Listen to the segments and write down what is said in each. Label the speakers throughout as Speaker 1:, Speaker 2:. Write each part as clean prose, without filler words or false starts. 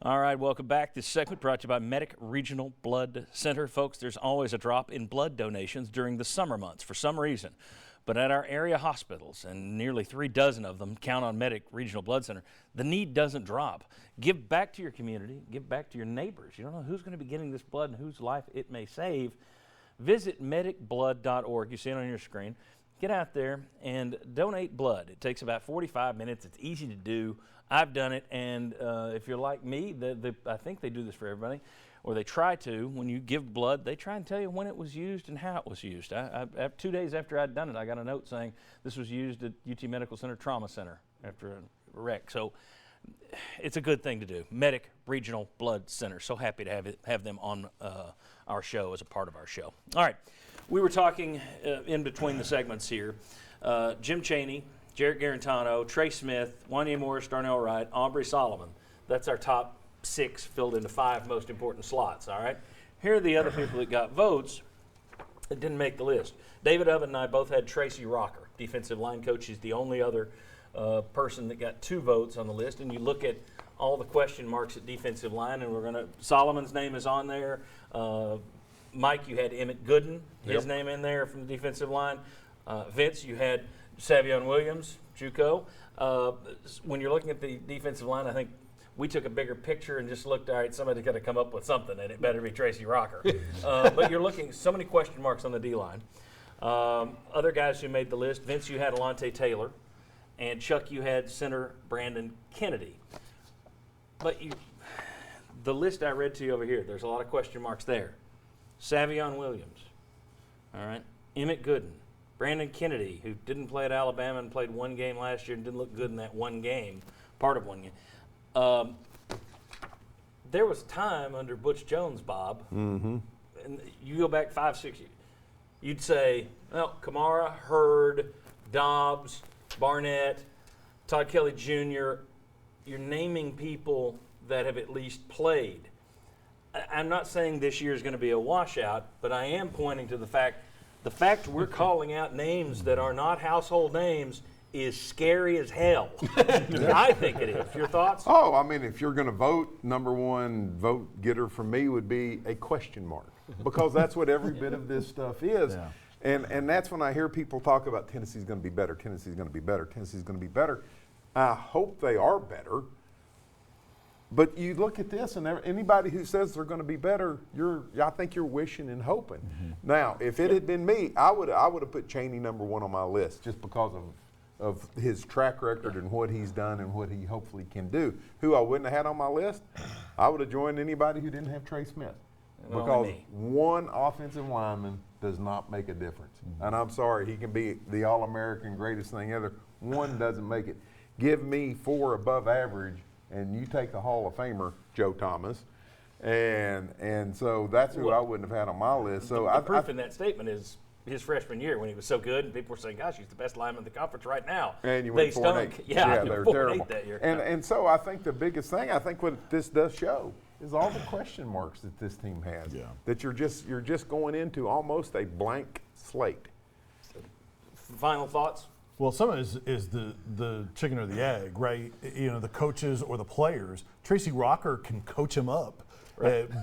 Speaker 1: All right, welcome back. This segment brought to you by Medic Regional Blood Center. Folks, there's always a drop in blood donations during the summer months for some reason. But at our area hospitals, and nearly 3 dozen of them count on Medic Regional Blood Center, the need doesn't drop. Give back to your community. Give back to your neighbors. You don't know who's going to be getting this blood and whose life it may save. Visit medicblood.org. You see it on your screen. Get out there and donate blood. It takes about 45 minutes. It's easy to do. I've done it, and if you're like me, I think they do this for everybody, or they try to. When you give blood, they try and tell you when it was used and how it was used. 2 days after I'd done it, I got a note saying this was used at UT Medical Center Trauma Center after a wreck. So it's a good thing to do. Medic Regional Blood Center. So happy to have them on our show as a part of our show. All right, we were talking in between the segments here. Jim Chaney, Jarrett Garantano, Trey Smith, Wanya Morris, Darnell Wright, Aubrey Solomon. That's our top 6 filled into 5 most important slots, all right? Here are the other people that got votes that didn't make the list. David Oven and I both had Tracy Rocker, defensive line coach. He's the only other person that got 2 votes on the list. And you look at all the question marks at defensive line, and Solomon's name is on there. Mike, you had Emmett Gooden, his name in there from the defensive line. Vince, you had Savion Williams, JUCO. When you're looking at the defensive line, I think we took a bigger picture and just looked, all right, somebody's got to come up with something, and it better be Tracy Rocker. But you're looking, so many question marks on the D-line. Other guys who made the list, Vince, you had Alontae Taylor, and Chuck, you had center Brandon Kennedy. But the list I read to you over here, there's a lot of question marks there. Savion Williams, all right, Emmett Gooden, Brandon Kennedy, who didn't play at Alabama and played 1 game last year and didn't look good in that 1 game, part of 1 game. There was time under Butch Jones, Bob, and you go back 5, 6 years, you'd say, well, Kamara, Hurd, Dobbs, Barnett, Todd Kelly Jr., you're naming people that have at least played. I'm not saying this year is going to be a washout, but I am pointing to the fact we're calling out names that are not household names is scary as hell. I think it is. Your thoughts?
Speaker 2: Oh, I mean, if you're going to vote, number one vote getter for me would be a question mark, because that's what every bit of this stuff is. Yeah. And that's when I hear people talk about Tennessee's going to be better, Tennessee's going to be better, Tennessee's going to be better. I hope they are better. But you look at this, and anybody who says they're going to be better, I think you're wishing and hoping. Now, if it had been me, I would have put Chaney number 1 on my list just because of his track record and what he's done and what he hopefully can do. Who I wouldn't have had on my list, I would have joined anybody who didn't have Trey Smith. Because one offensive lineman does not make a difference. And I'm sorry, he can be the All-American greatest thing ever. One doesn't make it. Give me 4 above average, and you take the Hall of Famer, Joe Thomas, and so that's who I wouldn't have had on my list. So
Speaker 1: the proof in that statement is his freshman year when he was so good, and people were saying, "Gosh, he's the best lineman in the conference right now."
Speaker 2: And you went 4-8.
Speaker 1: Yeah,
Speaker 2: they were
Speaker 1: 4-8
Speaker 2: terrible
Speaker 1: that year.
Speaker 2: And so I think the biggest thing, I think what this does show is all the question marks that this team has. Yeah. That you're just going into almost a blank slate.
Speaker 1: Final thoughts?
Speaker 3: Well, some of it is the chicken or the egg, right? You know, the coaches or the players. Tracy Rocker can coach him up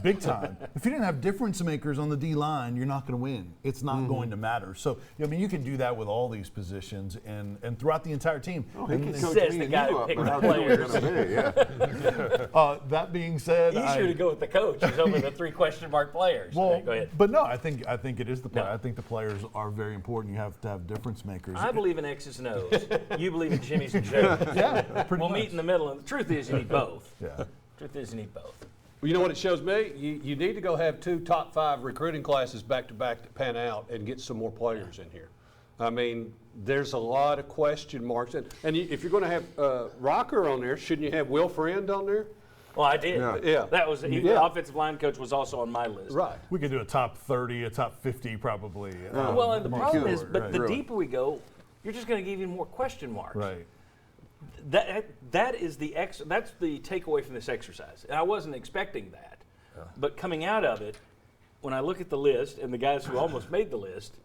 Speaker 3: big time. If you didn't have difference makers on the D-line, you're not going to win. It's not going to matter. So, I mean, you can do that with all these positions and throughout the entire team.
Speaker 2: Oh, he can coach
Speaker 1: says
Speaker 2: me
Speaker 1: the
Speaker 2: and
Speaker 1: guy
Speaker 2: you
Speaker 1: who
Speaker 2: up,
Speaker 1: picked
Speaker 2: but
Speaker 1: the
Speaker 2: how good we're
Speaker 1: players.
Speaker 2: gonna be, yeah.
Speaker 3: That being said,
Speaker 1: easier to go with the coach is over the 3 question mark players.
Speaker 3: Well,
Speaker 1: go ahead.
Speaker 3: But no, I think it is the player.
Speaker 1: No.
Speaker 3: I think the players are very important. You have to have difference makers.
Speaker 1: I believe in X's and O's. You believe in Jimmy's and Joe's.
Speaker 3: Yeah, pretty
Speaker 1: We'll
Speaker 3: much.
Speaker 1: meet in the middle, and the truth is you need both.
Speaker 3: Yeah.
Speaker 1: Truth is you need both.
Speaker 4: Well, you know what it shows me? You need to go have 2 top 5 recruiting classes back to back to pan out and get some more players in here. I mean, there's a lot of question marks. And if you're going to have Rocker on there, shouldn't you have Will Friend on there?
Speaker 1: Well, I did.
Speaker 4: Yeah.
Speaker 1: That was the offensive line coach was also on my list.
Speaker 4: Right.
Speaker 3: We could do a top 30, a top 50 probably.
Speaker 1: Well, and the problem is, but the
Speaker 3: Really.
Speaker 1: deeper we go, you're just going to give you more question marks.
Speaker 3: Right.
Speaker 1: That is that's the takeaway from this exercise. And I wasn't expecting that. But coming out of it, when I look at the list and the guys who almost made the list,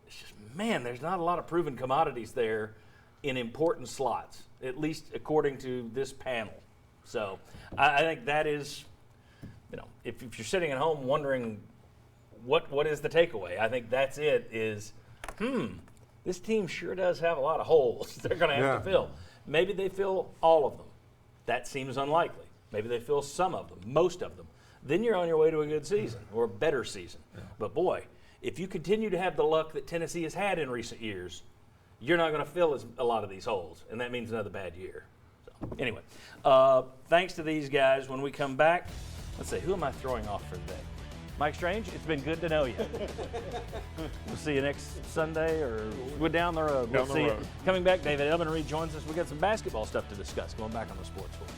Speaker 1: it's just, man, there's not a lot of proven commodities there in important slots, at least according to this panel. So I think that is, if you're sitting at home wondering what is the takeaway, I think that's it. Is this team sure does have a lot of holes they're going to have to fill. Maybe they fill all of them. That seems unlikely. Maybe they fill some of them, most of them. Then you're on your way to a good season or a better season. Yeah. But boy, if you continue to have the luck that Tennessee has had in recent years, you're not going to fill a lot of these holes, and that means another bad year. So anyway, thanks to these guys. When we come back, let's see, who am I throwing off for today? Mike Strange, it's been good to know you. We'll see you next Sunday, or we're down the road. We'll see you. Coming back, David Elman Reed joins us. We got some basketball stuff to discuss. Going back on the Sports Force.